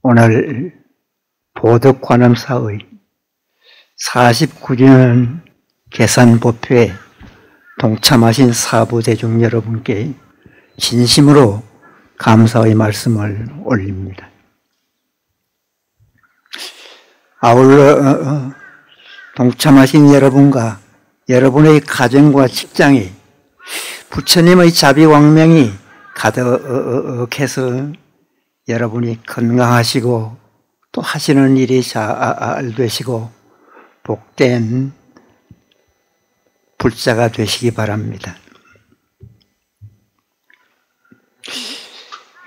오늘 보덕관음사의 49주년 계산법회에 동참하신 사부대중 여러분께 진심으로 감사의 말씀을 올립니다. 아울러 동참하신 여러분과 여러분의 가정과 직장이 부처님의 자비광명이 가득해서 여러분이 건강하시고 또 하시는 일이 잘 되시고 복된 불자가 되시기 바랍니다.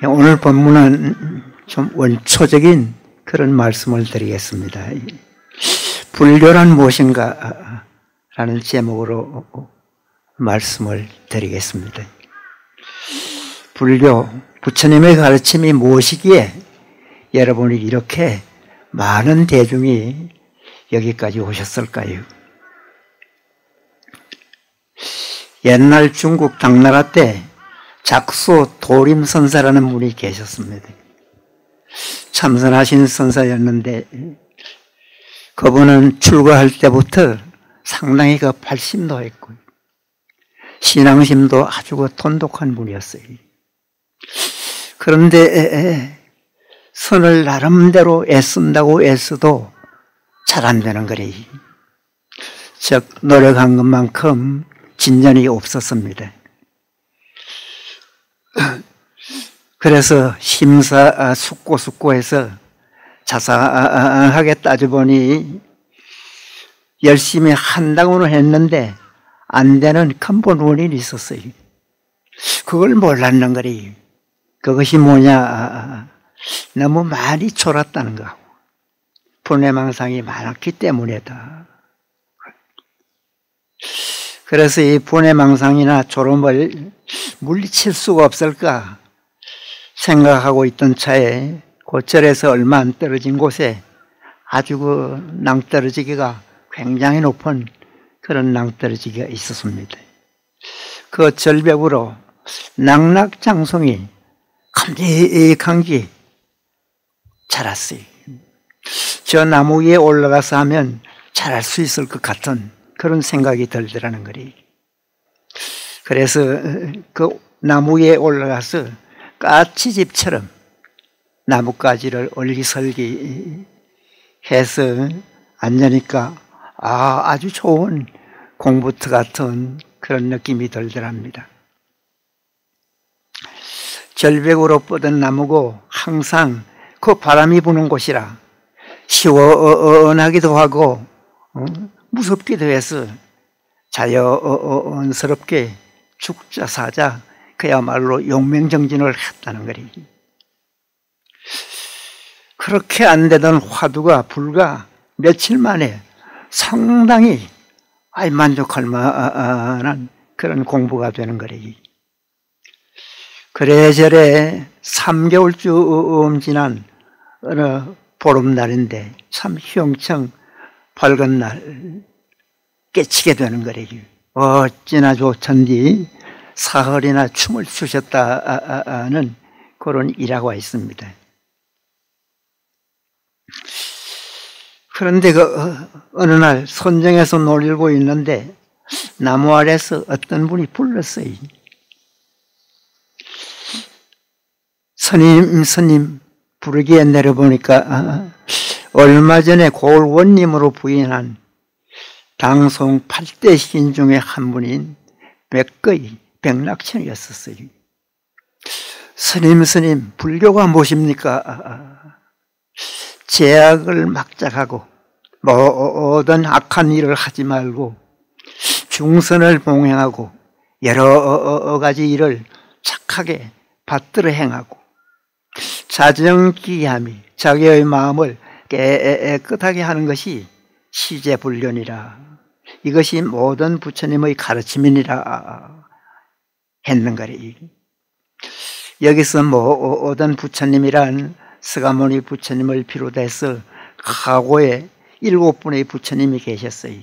오늘 본문은 좀 원초적인 그런 말씀을 드리겠습니다. 불교란 무엇인가 라는 제목으로 말씀을 드리겠습니다. 불교, 부처님의 가르침이 무엇이기에 여러분이 이렇게 많은 대중이 여기까지 오셨을까요? 옛날 중국 당나라 때 작소 도림선사라는 분이 계셨습니다. 참선하신 선사였는데 그분은 출가할 때부터 상당히 발심도 했고 신앙심도 아주 돈독한 분이었어요. 그런데 선을 나름대로 애쓴다고 애써도 잘 안 되는 거래. 즉 노력한 것만큼 진전이 없었습니다. 그래서 심사숙고해서 자상하게 따져보니 열심히 한다고는 했는데 안 되는 근본 원인이 있었어요. 그걸 몰랐는 거리. 그것이 뭐냐? 너무 많이 졸았다는 거고 분해망상이 많았기 때문이다. 그래서 이 분해망상이나 졸음을 물리칠 수가 없을까 생각하고 있던 차에 고철에서 얼마 안 떨어진 곳에 아주 낭떠러지기가 굉장히 높은 그런 낭떠러지기가 있었습니다. 그 절벽으로 낙낙장송이 캄직함기 자랐어요. 저 나무 위에 올라가서 하면 자랄 수 있을 것 같은 그런 생각이 들더라는 거리. 그래서 그 나무 위에 올라가서 까치집처럼 나뭇가지를 얼기설기 해서 앉으니까 아주 좋은 공부터 같은 그런 느낌이 들더랍니다. 절벽으로 뻗은 나무고 항상 그 바람이 부는 곳이라 시원하기도 하고 무섭기도 해서 자연스럽게 죽자 사자 그야말로 용맹정진을 했다는 거리. 그렇게 안 되던 화두가 불과 며칠 만에 상당히 만족할 만한 그런 공부가 되는 거리. 그래저래 3개월쯤 지난 어느 보름날인데 참 휘영청 밝은 날 깨치게 되는 거리. 어찌나 좋던지 사흘이나 춤을 추셨다는 그런 일화가 있습니다. 그런데 어느 날 선정에서 놀고 있는데 나무 아래서 어떤 분이 불렀어요. 스님 부르기에 내려보니까 얼마 전에 고을원님으로 부인한 당송 8대 신 중에 한 분인 백거의 백낙천이었었어요. 스님 불교가 무엇입니까? 제약을 막작하고 모든 악한 일을 하지 말고 중선을 봉행하고 여러 가지 일을 착하게 받들어 행하고 자정기함이 자기의 마음을 깨끗하게 하는 것이 시제불륜이라 이것이 모든 부처님의 가르침이니라 했는가리. 여기서 모든 부처님이란 스가모니 부처님을 비롯해서 과거에 7분의 부처님이 계셨어요.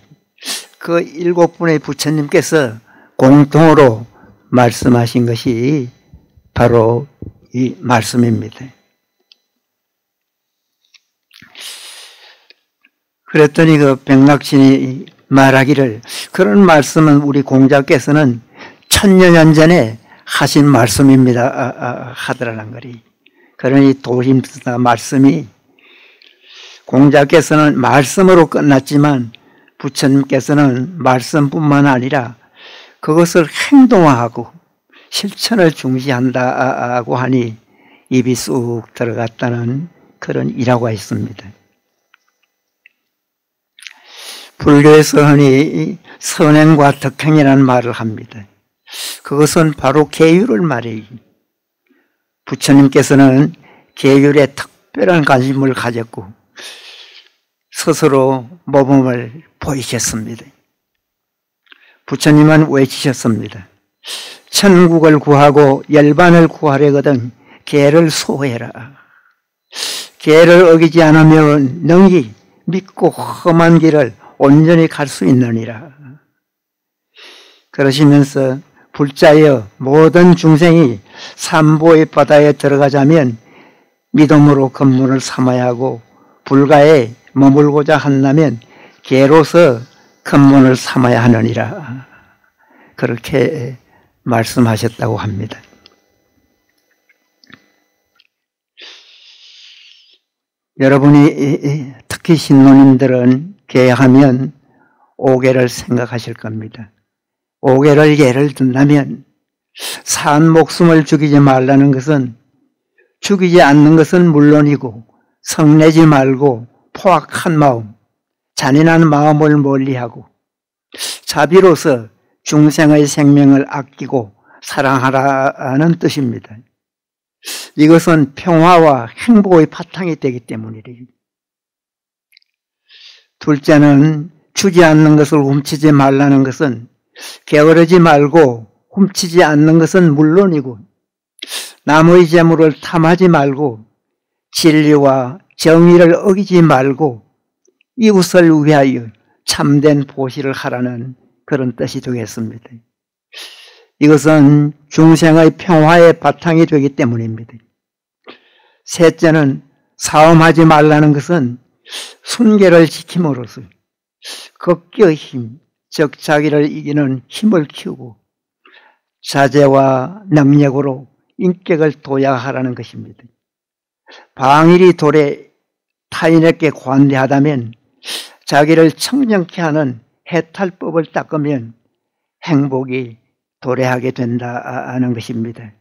그 7분의 부처님께서 공통으로 말씀하신 것이 바로 이 말씀입니다. 그랬더니 그 백낙신이 말하기를 그런 말씀은 우리 공자께서는 천여 년 전에 하신 말씀입니다 하더라는 거리. 그러니 도심사 말씀이 공자께서는 말씀으로 끝났지만 부처님께서는 말씀뿐만 아니라 그것을 행동화하고 실천을 중시한다고 하니 입이 쑥 들어갔다는 그런 일화가 있습니다. 불교에서 흔히 선행과 덕행이라는 말을 합니다. 그것은 바로 계율을 말해요. 부처님께서는 계율에 특별한 관심을 가졌고 스스로 모범을 보이셨습니다. 부처님은 외치셨습니다. 천국을 구하고 열반을 구하려거든 계를 소해라. 계를 어기지 않으면 능히 믿고 험한 길을 온전히 갈 수 있느니라. 그러시면서 불자여 모든 중생이 삼보의 바다에 들어가자면 믿음으로 근본을 삼아야 하고 불가에 머물고자 한다면 계로서 근본을 삼아야 하느니라. 그렇게 말씀하셨다고 합니다. 여러분이 특히 신도님들은 계하면 오계를 생각하실 겁니다. 오계를 예를 든다면 산 목숨을 죽이지 말라는 것은 죽이지 않는 것은 물론이고 성내지 말고 포악한 마음, 잔인한 마음을 멀리하고 자비로서 중생의 생명을 아끼고 사랑하라는 뜻입니다. 이것은 평화와 행복의 바탕이 되기 때문이래요. 둘째는 주지 않는 것을 훔치지 말라는 것은 게으르지 말고 훔치지 않는 것은 물론이고 남의 재물을 탐하지 말고 진리와 정의를 어기지 말고 이웃을 위하여 참된 보시를 하라는 그런 뜻이 되겠습니다. 이것은 중생의 평화의 바탕이 되기 때문입니다. 셋째는 싸움하지 말라는 것은 순계를 지킴으로써 극기의 힘, 즉 자기를 이기는 힘을 키우고 자제와 능력으로 인격을 도야하라는 것입니다. 방일이 도래 타인에게 관대하다면 자기를 청정케 하는 해탈법을 닦으면 행복이 도래하게 된다는 것입니다.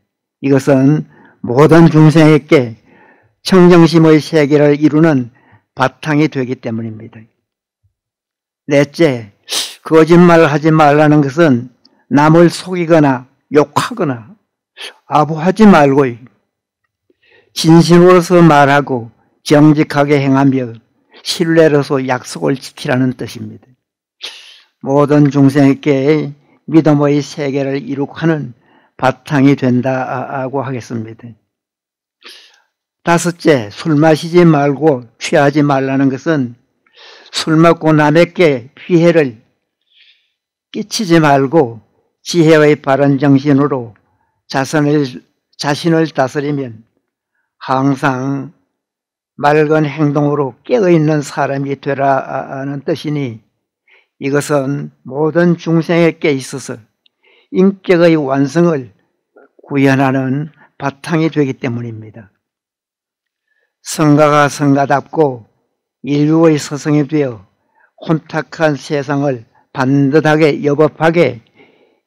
이것은 모든 중생에게 청정심의 세계를 이루는 바탕이 되기 때문입니다. 넷째, 거짓말하지 말라는 것은 남을 속이거나 욕하거나 아부하지 말고 진심으로서 말하고 정직하게 행하며 신뢰로서 약속을 지키라는 뜻입니다. 모든 중생에게 믿음의 세계를 이룩하는 바탕이 된다고 하겠습니다. 다섯째, 술 마시지 말고 취하지 말라는 것은 술 먹고 남에게 피해를 끼치지 말고 지혜의 바른 정신으로 자신을 다스리면 항상 맑은 행동으로 깨어있는 사람이 되라는 뜻이니 이것은 모든 중생에게 있어서 인격의 완성을 구현하는 바탕이 되기 때문입니다. 성가가 성가답고 인류의 서성이 되어 혼탁한 세상을 반듯하게 여법하게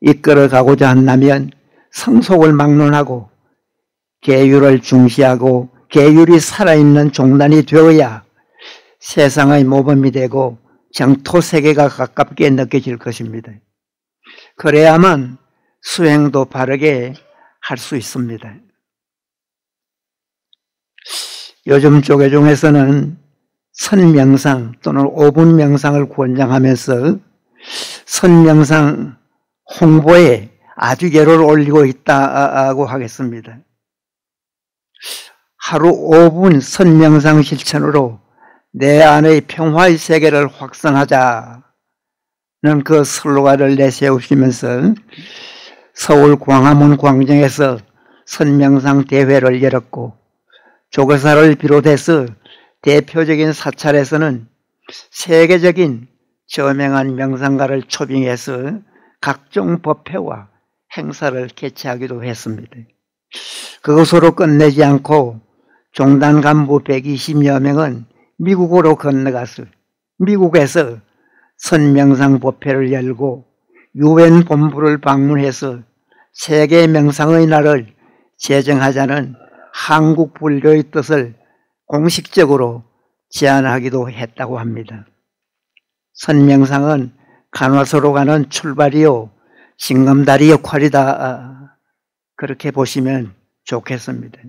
이끌어가고자 한다면 성속을 막론하고 계율을 중시하고 계율이 살아있는 종단이 되어야 세상의 모범이 되고 정토세계가 가깝게 느껴질 것입니다. 그래야만 수행도 바르게 할 수 있습니다. 요즘 조계 중에서는 선명상 또는 5분 명상을 권장하면서 선명상 홍보에 아주 열을 올리고 있다고 하겠습니다. 하루 5분 선명상 실천으로 내 안의 평화의 세계를 확산하자는 그 슬로건을 내세우시면서 서울 광화문 광장에서 선명상 대회를 열었고 조계사를 비롯해서 대표적인 사찰에서는 세계적인 저명한 명상가를 초빙해서 각종 법회와 행사를 개최하기도 했습니다. 그것으로 끝내지 않고 종단 간부 120여 명은 미국으로 건너가서 미국에서 선명상 법회를 열고 유엔 본부를 방문해서 세계 명상의 날을 제정하자는 한국 불교의 뜻을 공식적으로 제안하기도 했다고 합니다. 선명상은 간화소로 가는 출발이요 징검다리 역할이다. 그렇게 보시면 좋겠습니다.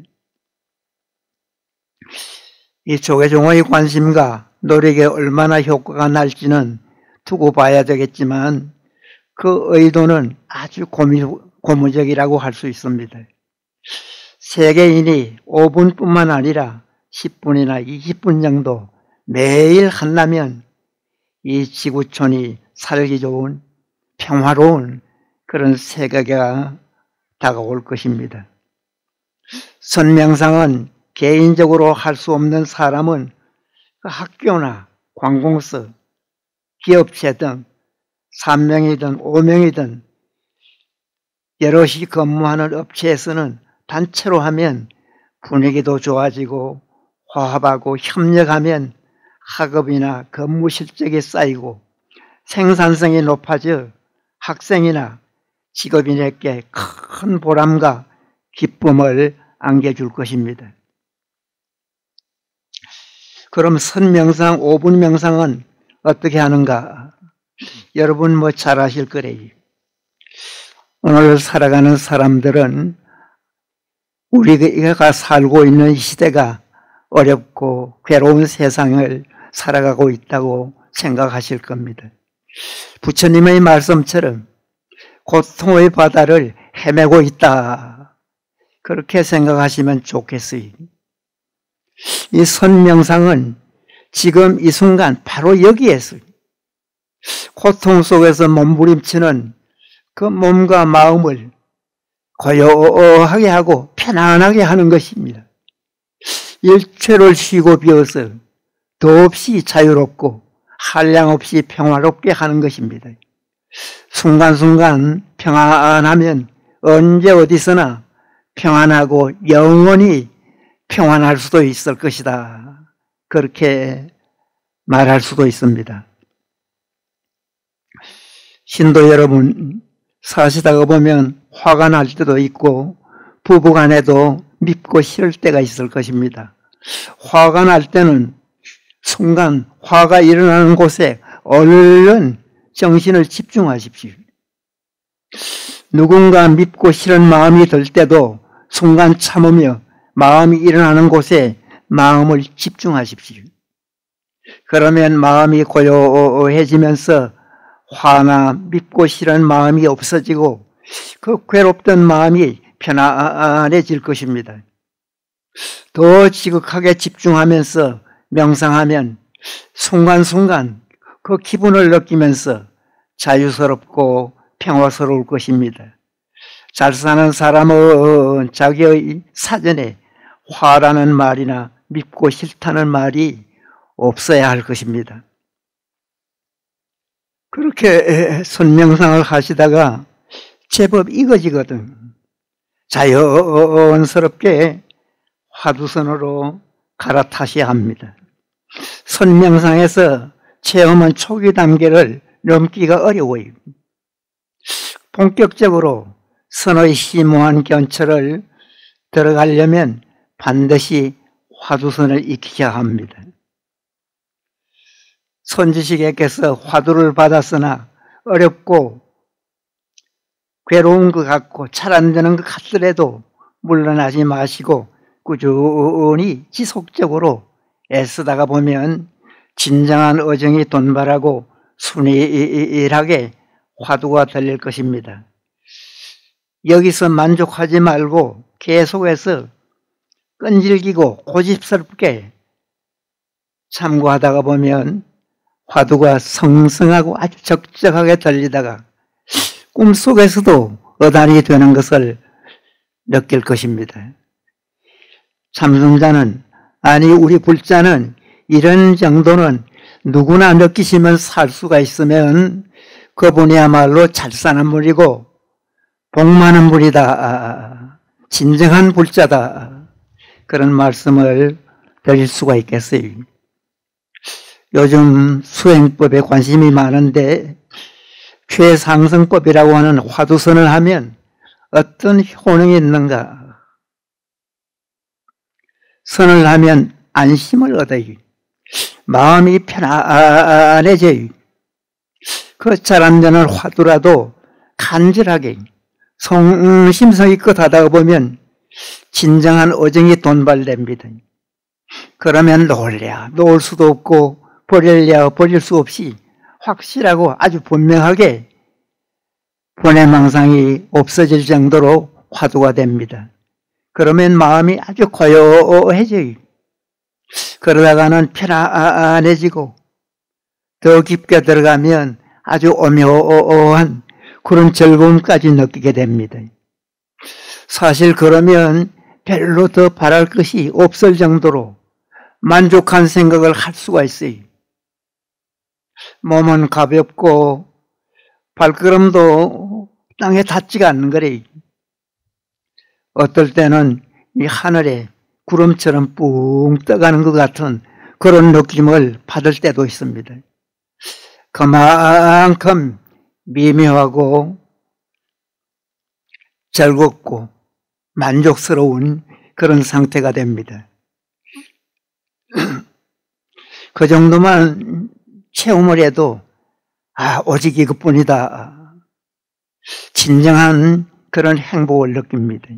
이 조계종의 관심과 노력에 얼마나 효과가 날지는 두고 봐야 되겠지만 그 의도는 아주 고무적이라고 할 수 있습니다. 세계인이 5분뿐만 아니라 10분이나 20분 정도 매일 한다면 이 지구촌이 살기 좋은 평화로운 그런 세계가 다가올 것입니다. 선명상은 개인적으로 할 수 없는 사람은 학교나 관공서, 기업체 등 3명이든 5명이든 여럿이 근무하는 업체에서는 단체로 하면 분위기도 좋아지고 화합하고 협력하면 학업이나 근무 실적이 쌓이고 생산성이 높아져 학생이나 직업인에게 큰 보람과 기쁨을 안겨줄 것입니다. 그럼 선명상 5분 명상은 어떻게 하는가? 여러분 잘 아실 거래요. 오늘 살아가는 사람들은 우리가 살고 있는 시대가 어렵고 괴로운 세상을 살아가고 있다고 생각하실 겁니다. 부처님의 말씀처럼 고통의 바다를 헤매고 있다. 그렇게 생각하시면 좋겠어요. 이 선명상은 지금 이 순간 바로 여기에서 고통 속에서 몸부림치는 그 몸과 마음을 고요하게 하고 편안하게 하는 것입니다. 일체를 쉬고 비어서 더없이 자유롭고 한량없이 평화롭게 하는 것입니다. 순간순간 평안하면 언제 어디서나 평안하고 영원히 평안할 수도 있을 것이다. 그렇게 말할 수도 있습니다. 신도 여러분, 사시다가 보면 화가 날 때도 있고 부부간에도 밉고 싫을 때가 있을 것입니다. 화가 날 때는 순간 화가 일어나는 곳에 얼른 정신을 집중하십시오. 누군가 밉고 싫은 마음이 들 때도 순간 참으며 마음이 일어나는 곳에 마음을 집중하십시오. 그러면 마음이 고요해지면서 화나 밉고 싫은 마음이 없어지고 그 괴롭던 마음이 편안해질 것입니다. 더 지극하게 집중하면서 명상하면 순간순간 그 기분을 느끼면서 자유스럽고 평화스러울 것입니다. 잘 사는 사람은 자기의 사전에 화라는 말이나 밉고 싫다는 말이 없어야 할 것입니다. 그렇게 선명상을 하시다가 제법 익어지거든. 자연스럽게 화두선으로 갈아타셔야 합니다. 선명상에서 체험은 초기 단계를 넘기가 어려워요. 본격적으로 선의 심오한 견철을 들어가려면 반드시 화두선을 익혀야 합니다. 선지식에게서 화두를 받았으나 어렵고 괴로운 것 같고 잘 안 되는 것 같더라도 물러나지 마시고 꾸준히 지속적으로 애쓰다가 보면 진정한 어정이 돈발하고 순일하게 화두가 들릴 것입니다. 여기서 만족하지 말고 계속해서 끈질기고 고집스럽게 참고하다가 보면 화두가 성성하고 아주 적적하게 들리다가 꿈속에서도 어단이 되는 것을 느낄 것입니다. 참선자는, 아니 우리 불자는 이런 정도는 누구나 느끼시면 살 수가 있으면 그분이야말로 잘 사는 분이고 복 많은 분이다. 진정한 불자다. 그런 말씀을 드릴 수가 있겠어요. 요즘 수행법에 관심이 많은데 최상승법이라고 하는 화두선을 하면 어떤 효능이 있는가? 선을 하면 안심을 얻어요. 마음이 편안해져요. 그 잘 안 되는 화두라도 간절하게 성심성의껏 하다 보면 진정한 어정이 돈발됩니다. 그러면 놓을 수도 없고 버릴 수 없이 확실하고 아주 분명하게 번외망상이 없어질 정도로 화두가 됩니다. 그러면 마음이 아주 고요해져요. 그러다가는 편안해지고 더 깊게 들어가면 아주 오묘한 그런 즐거움까지 느끼게 됩니다. 사실 그러면 별로 더 바랄 것이 없을 정도로 만족한 생각을 할 수가 있어요. 몸은 가볍고 발걸음도 땅에 닿지가 않는 거래. 어떨 때는 이 하늘에 구름처럼 뿡 떠가는 것 같은 그런 느낌을 받을 때도 있습니다. 그만큼 미묘하고 즐겁고 만족스러운 그런 상태가 됩니다. 그 정도만 체험을 해도 오직 이것뿐이다. 진정한 그런 행복을 느낍니다.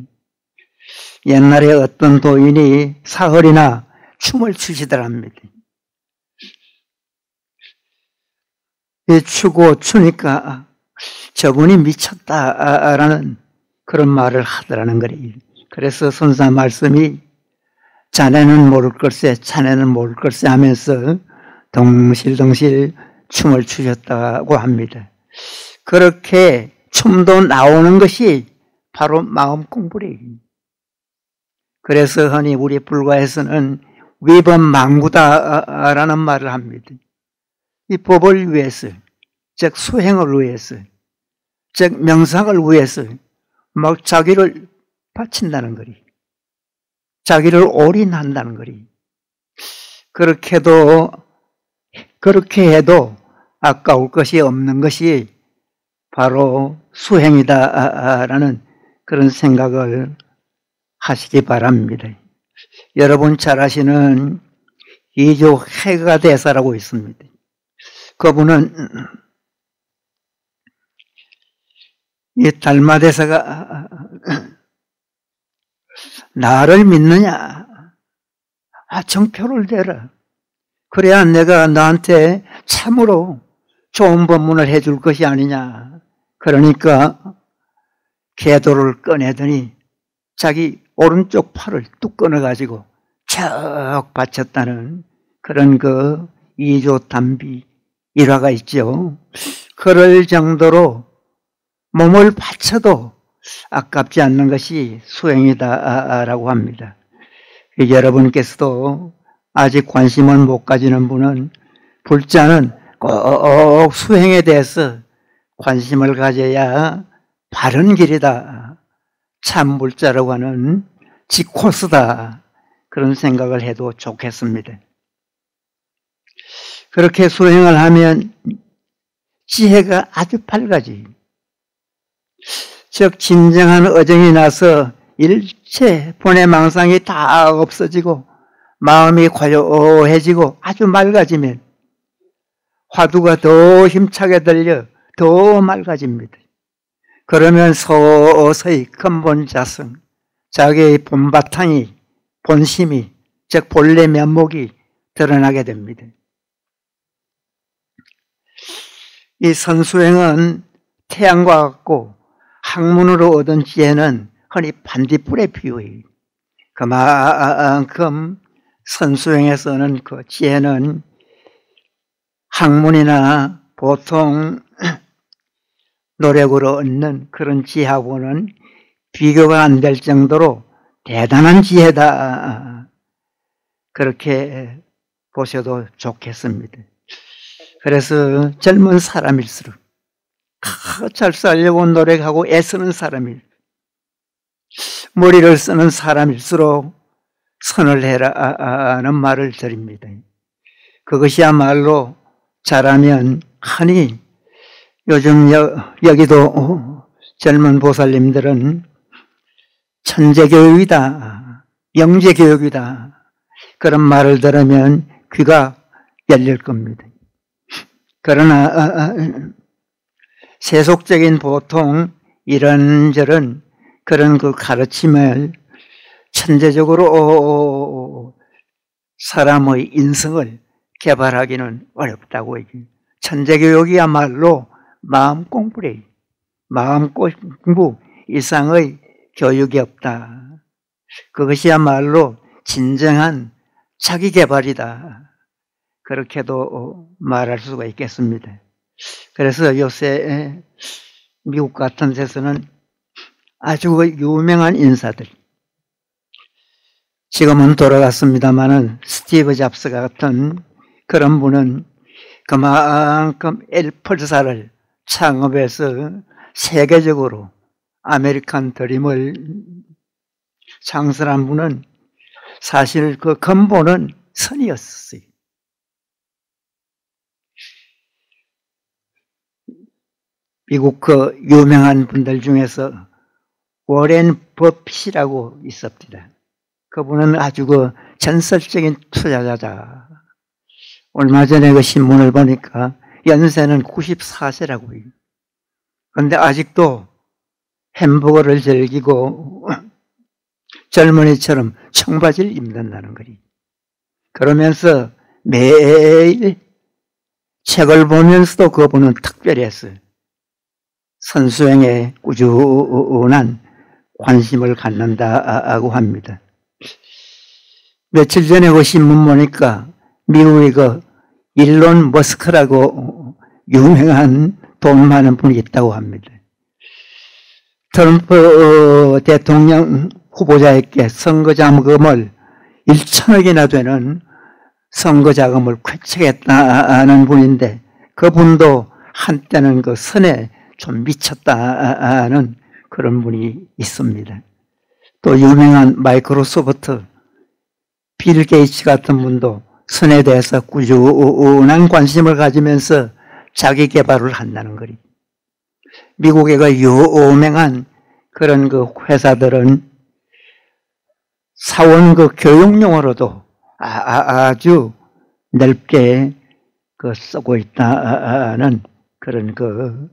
옛날에 어떤 도인이 사흘이나 춤을 추시더랍니다. 추고 추니까 저분이 미쳤다라는 그런 말을 하더라는 거예요. 그래서 선사 말씀이 자네는 모를 걸세, 자네는 모를 걸세 하면서 덩실덩실 춤을 추셨다고 합니다. 그렇게 춤도 나오는 것이 바로 마음 공부래요. 그래서 흔히 우리 불가에서는 위법망구다라는 말을 합니다. 이 법을 위해서, 즉 수행을 위해서, 즉 명상을 위해서 막 자기를 바친다는 거리. 자기를 올인한다는 거리. 그렇게 해도 아까울 것이 없는 것이 바로 수행이다라는 그런 생각을 하시기 바랍니다. 여러분 잘 아시는 이조 해가대사라고 있습니다. 그분은 이 달마대사가 나를 믿느냐? 정표를 대라. 그래야 내가 너한테 참으로 좋은 법문을 해줄 것이 아니냐. 그러니까 계도를 꺼내더니 자기 오른쪽 팔을 뚝 끊어가지고 척 바쳤다는 그런 그 이조담비 일화가 있죠. 그럴 정도로 몸을 바쳐도 아깝지 않는 것이 수행이다라고 합니다. 여러분께서도 아직 관심을 못 가지는 분은 불자는 꼭 수행에 대해서 관심을 가져야 바른 길이다. 참불자라고 하는 지코스다. 그런 생각을 해도 좋겠습니다. 그렇게 수행을 하면 지혜가 아주 밝아지. 즉 진정한 어정이 나서 일체 번외망상이 다 없어지고 마음이 고요해지고 아주 맑아지면 화두가 더 힘차게 들려 더 맑아집니다. 그러면 서서히 근본자성, 자기의 본바탕이, 본심이, 즉 본래 면목이 드러나게 됩니다. 이 선수행은 태양과 같고 학문으로 얻은 지혜는 흔히 반딧불에 비유해요. 그만큼 선수행에서는 그 지혜는 학문이나 보통 노력으로 얻는 그런 지혜하고는 비교가 안 될 정도로 대단한 지혜다. 그렇게 보셔도 좋겠습니다. 그래서 젊은 사람일수록 잘 살려고 노력하고 애쓰는 사람일, 머리를 쓰는 사람일수록 선을 해라는 말을 드립니다. 그것이야말로 잘하면 하니 요즘 여기도 젊은 보살님들은 천재교육이다, 영재교육이다 그런 말을 들으면 귀가 열릴 겁니다. 그러나 세속적인 보통 이런저런 그런 그 가르침을 천재적으로 사람의 인성을 개발하기는 어렵다고 얘기해요. 천재교육이야말로 마음 공부래. 마음 공부 이상의 교육이 없다. 그것이야말로 진정한 자기개발이다. 그렇게도 말할 수가 있겠습니다. 그래서 요새 미국 같은 데서는 아주 유명한 인사들, 지금은 돌아갔습니다마는 스티브 잡스 같은 그런 분은 그만큼 애플사를 창업해서 세계적으로 아메리칸 드림을 창설한 분은 사실 그 근본은 선이었어요. 미국 그 유명한 분들 중에서 워렌 버핏이라고 있습니다. 그분은 아주 그 전설적인 투자자다. 얼마 전에 그 신문을 보니까 연세는 94세라고 해요. 그런데 아직도 햄버거를 즐기고 젊은이처럼 청바지를 입는다는 거리. 그러면서 매일 책을 보면서도 그분은 특별했어요. 선수행에 꾸준한 관심을 갖는다고 합니다. 며칠 전에 그 신문 보니까 미국의 그 일론 머스크라고 유명한 돈 많은 분이 있다고 합니다. 트럼프 대통령 후보자에게 선거자금을 1천억이나 되는 선거자금을 쾌척했다는 분인데 그분도 한때는 그 선에 좀 미쳤다는 그런 분이 있습니다. 또 유명한 마이크로소프트 빌 게이츠 같은 분도 선에 대해서 꾸준한 관심을 가지면서 자기 개발을 한다는 거리. 미국의 그 유명한 그런 그 회사들은 사원 그 교육용으로도 아주 넓게 그 쓰고 있다는 그런 그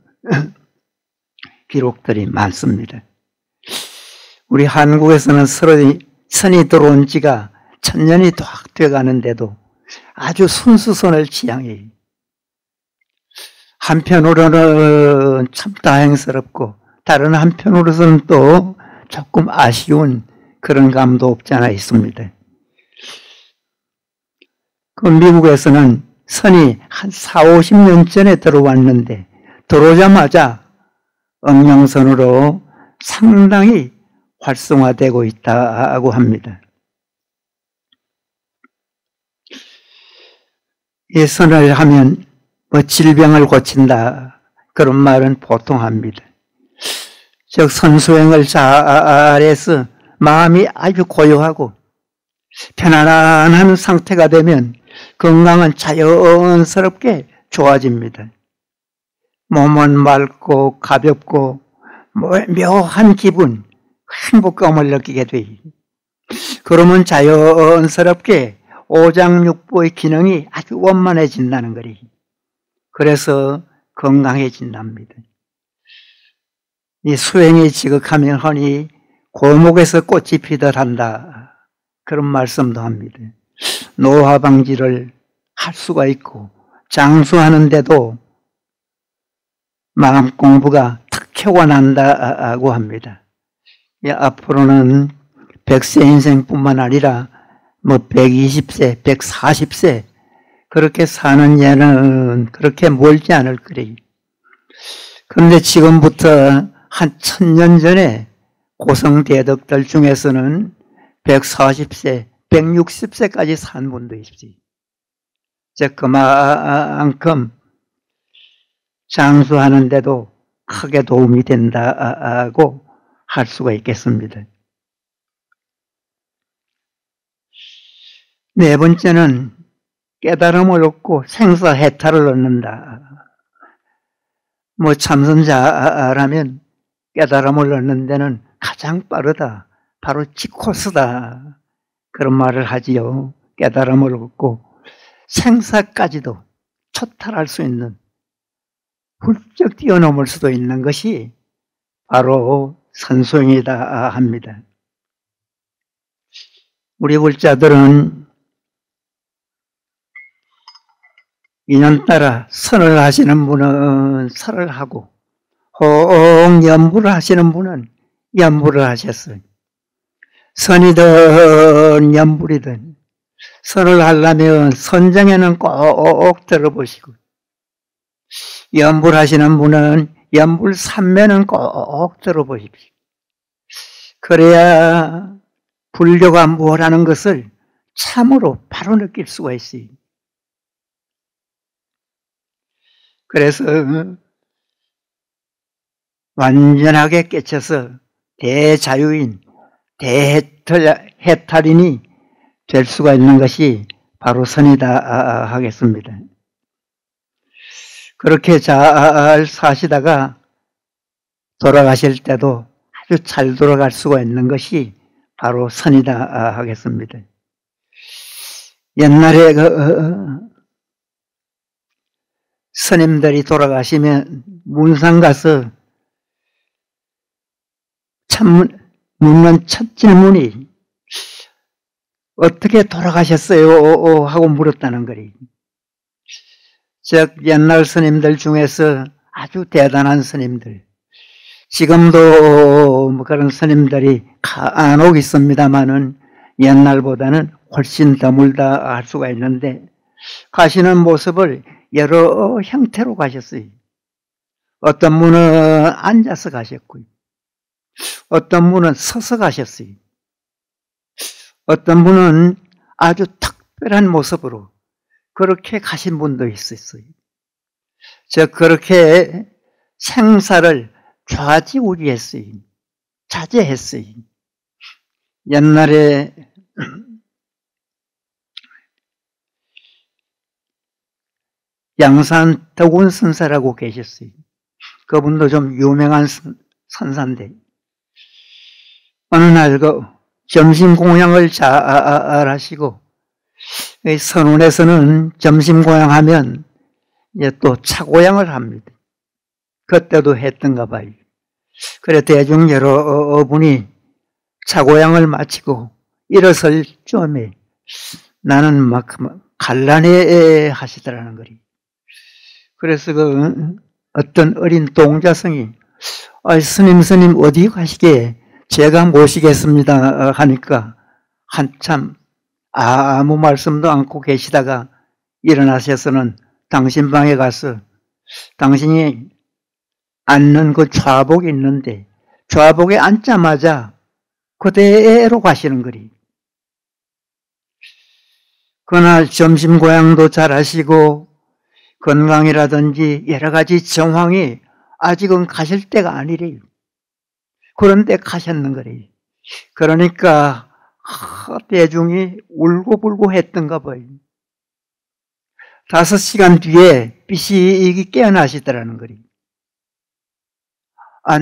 기록들이 많습니다. 우리 한국에서는 선이 들어온 지가 1000년이 딱 돼가는데도 아주 순수선을 지향해요. 한편으로는 참 다행스럽고 다른 한편으로서는 또 조금 아쉬운 그런 감도 없지 않아 있습니다. 그 미국에서는 선이 한 40-50년 전에 들어왔는데 들어오자마자 음영선으로 상당히 활성화되고 있다고 합니다. 이 선을 하면 뭐 질병을 고친다 그런 말은 보통 합니다. 즉 선수행을 잘해서 마음이 아주 고요하고 편안한 상태가 되면 건강은 자연스럽게 좋아집니다. 몸은 맑고 가볍고 묘한 기분, 행복감을 느끼게 돼요. 그러면 자연스럽게 오장육부의 기능이 아주 원만해진다는 거리. 그래서 건강해진답니다. 이 수행이 지극하면 허니 고목에서 꽃이 피듯 한다. 그런 말씀도 합니다. 노화 방지를 할 수가 있고 장수하는데도 마음 공부가 특효가 난다고 합니다. 앞으로는 100세 인생뿐만 아니라 뭐 120세, 140세 그렇게 사는 예는 그렇게 멀지 않을 거래요. 그런데 지금부터 한 1000년 전에 고성대덕들 중에서는 140세, 160세까지 산 분도 있어요. 즉 그만큼 장수하는데도 크게 도움이 된다고 할 수가 있겠습니다. 네 번째는 깨달음을 얻고 생사해탈을 얻는다. 뭐 참선자라면 깨달음을 얻는 데는 가장 빠르다. 바로 지코스다. 그런 말을 하지요. 깨달음을 얻고 생사까지도 초탈할 수 있는, 훌쩍 뛰어넘을 수도 있는 것이 바로 선수행이다 합니다. 우리 불자들은 인연따라 선을 하시는 분은 선을 하고 혹 연부를 하시는 분은 연부를 하셨어요. 선이든 연불이든 선을 하려면 선정에는 꼭 들어보시고, 연불 하시는 분은 연불 삼매는 꼭 들어보십시오. 그래야 불교가 뭐라는 것을 참으로 바로 느낄 수가 있어요. 그래서 완전하게 깨쳐서 대자유인, 대해탈인이 될 수가 있는 것이 바로 선이다 하겠습니다. 그렇게 잘 사시다가 돌아가실 때도 아주 잘 돌아갈 수가 있는 것이 바로 선이다 하겠습니다. 옛날에 스님들이 돌아가시면 문상 가서 참 묻는 첫 질문이 어떻게 돌아가셨어요? 하고 물었다는 거리. 즉 옛날 스님들 중에서 아주 대단한 스님들, 지금도 그런 스님들이 간혹 있습니다마는 옛날보다는 훨씬 드물다 할 수가 있는데, 가시는 모습을 여러 형태로 가셨어요. 어떤 분은 앉아서 가셨고요, 어떤 분은 서서 가셨어요. 어떤 분은 아주 특별한 모습으로 그렇게 가신 분도 있었어요. 즉 그렇게 생사를 좌지우지했어요. 자제했어요. 옛날에 양산 덕운 선사라고 계셨어요. 그분도 좀 유명한 선사인데, 어느 날 점심 공양을 잘 하시고, 선운에서는 점심 공양하면 이제 또 차고양을 합니다. 그때도 했던가 봐요. 그래 대중 여러분이 차고양을 마치고 일어설 쯤에 나는 막 갈라내 하시더라는 거리. 그래서 어떤 어린 동자성이 스님 어디 가시게 제가 모시겠습니다 하니까 한참 아무 말씀도 않고 계시다가 일어나셔서는 당신 방에 가서 당신이 앉는 그 좌복이 있는데 좌복에 앉자마자 그대로 가시는 거리. 그날 점심 고향도 잘 하시고 건강이라든지 여러 가지 정황이 아직은 가실 때가 아니래요. 그런데 가셨는 거래요. 그러니까 대중이 울고불고 했던가 봐요. 5시간 뒤에 삐식이 깨어나시더라는 거예요.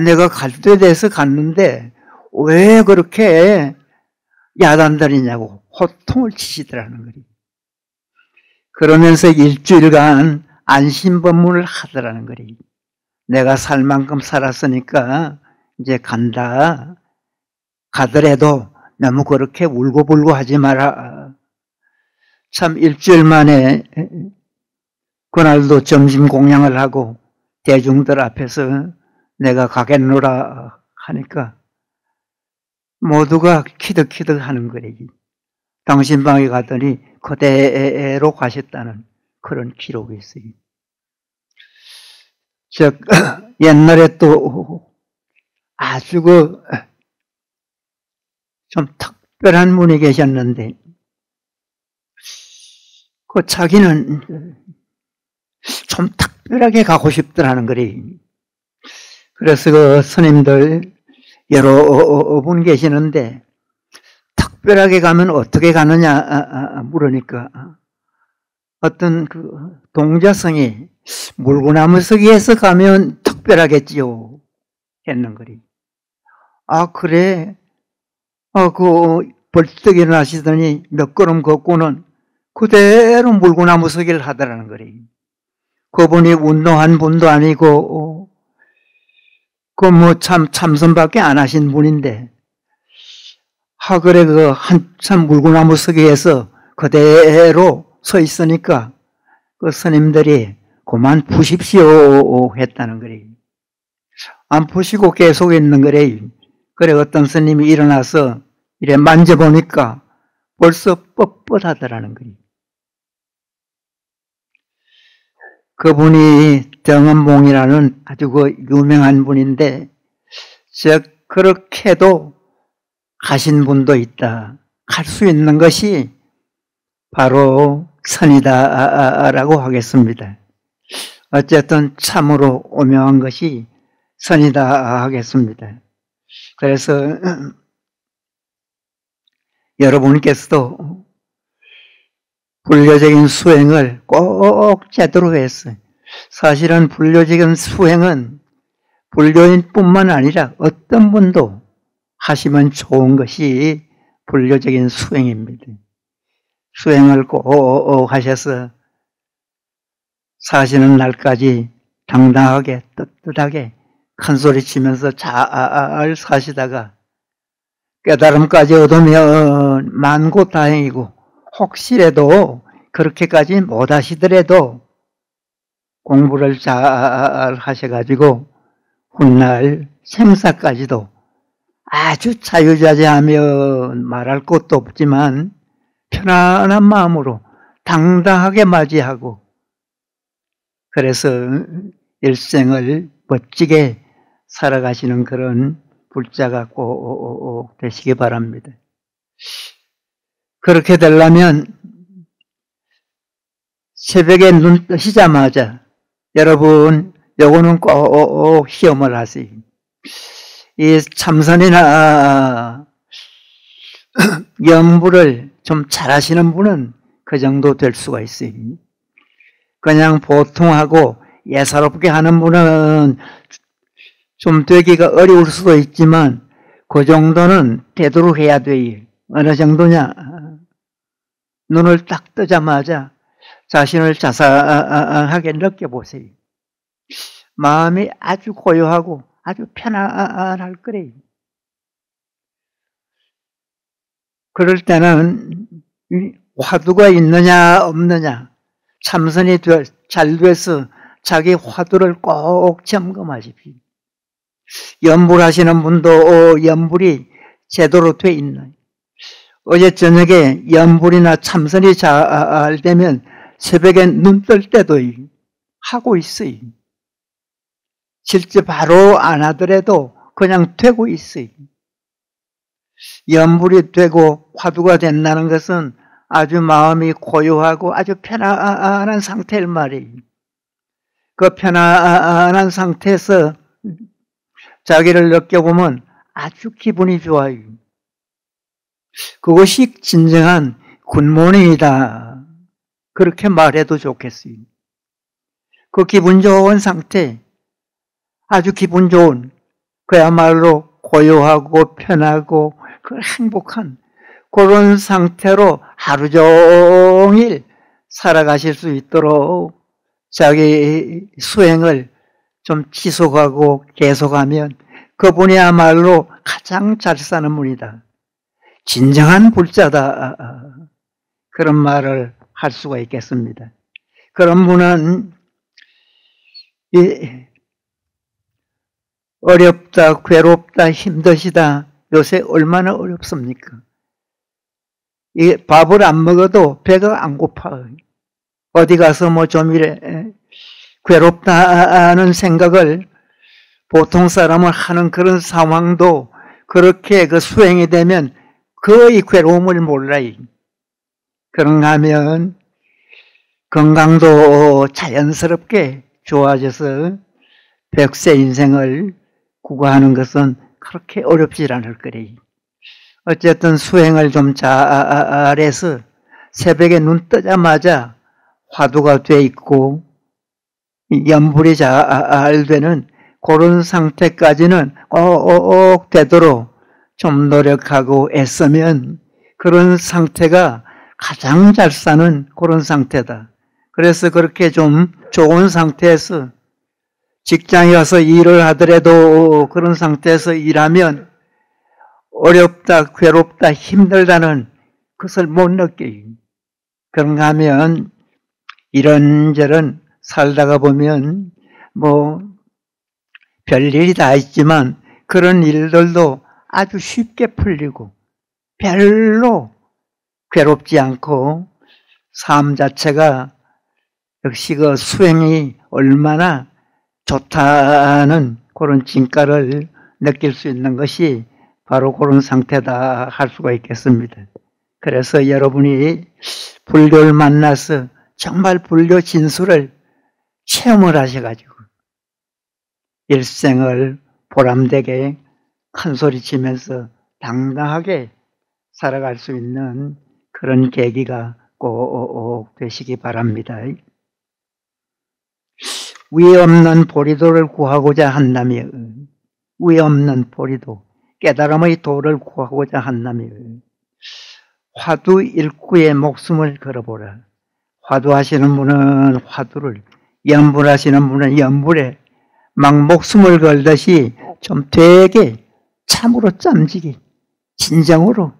내가 갈 때 돼서 갔는데 왜 그렇게 야단다리냐고 호통을 치시더라는 거예요. 그러면서 일주일간 안심법문을 하더라는 거예요. 내가 살 만큼 살았으니까 이제 간다. 가더라도 너무 그렇게 울고불고 하지 마라. 참 일주일 만에 그날도 점심 공양을 하고 대중들 앞에서 내가 가겠노라 하니까 모두가 키득키득 하는 거래요. 당신 방에 가더니 그대로 가셨다는 그런 기록이 있어요. 즉 옛날에 또 아주 좀 특별한 분이 계셨는데 자기는 좀 특별하게 가고 싶더라는 거리. 그래서 그 스님들 여러 분 계시는데 특별하게 가면 어떻게 가느냐 물으니까 어떤 그 동자성이 물구나무서기에서 가면 특별하겠지요 했는 거리. 아 그래? 그 벌떡 일어나시더니 몇 걸음 걷고는 그대로 물구나무서기를 하더라는 거리. 그분이 운동한 분도 아니고 그 뭐 참선밖에 안 하신 분인데 그래 그 한참 물구나무서기에서 그대로 서 있으니까 그 스님들이 그만 푸십시오 했다는 거래. 안 푸시고 계속 있는 거래. 그래 어떤 스님이 일어나서 이래 만져보니까 벌써 뻣뻣하더라는 거래. 그분이 정은봉이라는 아주 그 유명한 분인데 그렇게도 가신 분도 있다. 갈 수 있는 것이 바로 선이다라고 하겠습니다. 어쨌든 참으로 오명한 것이 선이다 하겠습니다. 그래서 여러분께서도 불교적인 수행을 꼭 제대로 했어요. 사실은 불교적인 수행은 불교인뿐만 아니라 어떤 분도 하시면 좋은 것이 불교적인 수행입니다. 수행을 꼭 하셔서 사시는 날까지 당당하게 떳떳하게 큰소리 치면서 잘 사시다가 깨달음까지 얻으면 만고다행이고 혹시라도 그렇게까지 못하시더라도 공부를 잘 하셔가지고 훗날 생사까지도 아주 자유자재하며 말할 것도 없지만 편안한 마음으로 당당하게 맞이하고 그래서 일생을 멋지게 살아가시는 그런 불자가 꼭 되시기 바랍니다. 그렇게 되려면 새벽에 눈 뜨시자마자 여러분 요거는 꼭 시험을 하세요. 이 참선이나 염불을 좀 잘하시는 분은 그 정도 될 수가 있어요. 그냥 보통하고 예사롭게 하는 분은 좀 되기가 어려울 수도 있지만 그 정도는 되도록 해야 돼요. 어느 정도냐? 눈을 딱 뜨자마자 자신을 자상하게 느껴보세요. 마음이 아주 고요하고 아주 편안할 거래요. 그럴 때는 화두가 있느냐 없느냐 참선이 잘 돼서 자기 화두를 꼭 점검하십시오. 염불하시는 분도 염불이 제대로 돼 있나요? 어제 저녁에 염불이나 참선이 잘 되면 새벽에 눈 뜰 때도 하고 있어요. 실제 바로 안 하더라도 그냥 되고 있어요. 염불이 되고 화두가 된다는 것은 아주 마음이 고요하고 아주 편안한 상태일 말이에요. 그 편안한 상태에서 자기를 느껴보면 아주 기분이 좋아요. 그것이 진정한 굿모닝이다. 그렇게 말해도 좋겠어요. 그 기분 좋은 상태, 아주 기분 좋은, 그야말로 고요하고 편하고 행복한 그런 상태로 하루 종일 살아가실 수 있도록 자기 수행을 좀 지속하고 계속하면 그분이야말로 가장 잘 사는 분이다. 진정한 불자다. 그런 말을 할 수가 있겠습니다. 그런 분은 어렵다, 괴롭다, 힘드시다. 요새 얼마나 어렵습니까? 밥을 안 먹어도 배가 안 고파. 어디 가서 뭐 좀 이래 괴롭다는 생각을 보통 사람은 하는 그런 상황도 그렇게 그 수행이 되면 거의 괴로움을 몰라요. 그런가 하면 건강도 자연스럽게 좋아져서 백세 인생을 구가하는 것은 그렇게 어렵지 않을 거래. 어쨌든 수행을 좀 잘해서 새벽에 눈 뜨자마자 화두가 돼 있고 염불이 잘 되는 그런 상태까지는 꼭 되도록 좀 노력하고 애쓰면 그런 상태가 가장 잘 사는 그런 상태다. 그래서 그렇게 좀 좋은 상태에서 직장에 가서 일을 하더라도 그런 상태에서 일하면 어렵다, 괴롭다, 힘들다는 것을 못 느껴요. 그런가 하면 이런저런 살다가 보면 뭐 별일이 다 있지만 그런 일들도 아주 쉽게 풀리고 별로 괴롭지 않고 삶 자체가 역시 그 수행이 얼마나 좋다는 그런 진가를 느낄 수 있는 것이 바로 그런 상태다 할 수가 있겠습니다. 그래서 여러분이 불교를 만나서 정말 불교 진수를 체험을 하셔가지고 일생을 보람되게 큰 소리 치면서 당당하게 살아갈 수 있는 그런 계기가 꼭 되시기 바랍니다. 위 없는 보리도를 구하고자 한다며, 위 없는 보리도, 깨달음의 도를 구하고자 한다며, 화두 일구에 목숨을 걸어보라. 화두하시는 분은 화두를, 염불하시는 분은 염불에 막 목숨을 걸듯이 좀 되게 참으로 짬지기, 진정으로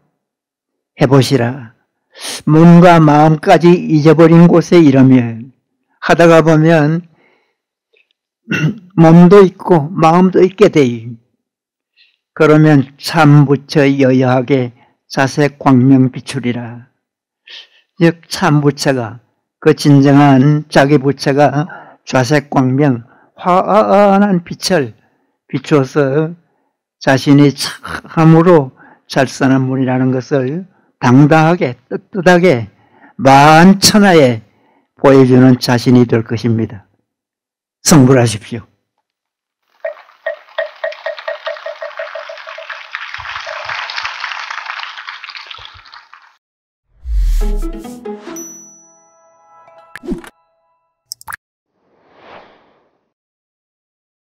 해보시라. 몸과 마음까지 잊어버린 곳에 이르면 하다가 보면 몸도 있고 마음도 있게 돼요. 그러면 참부처 여여하게 자색 광명 비추리라. 즉 참부처가 그 진정한 자기 부처가 좌색 광명 환한 빛을 비추어서 자신이 참으로 잘 사는 분이라는 것을 당당하게 떳떳하게 만천하에 보여주는 자신이 될 것입니다. 성불하십시오.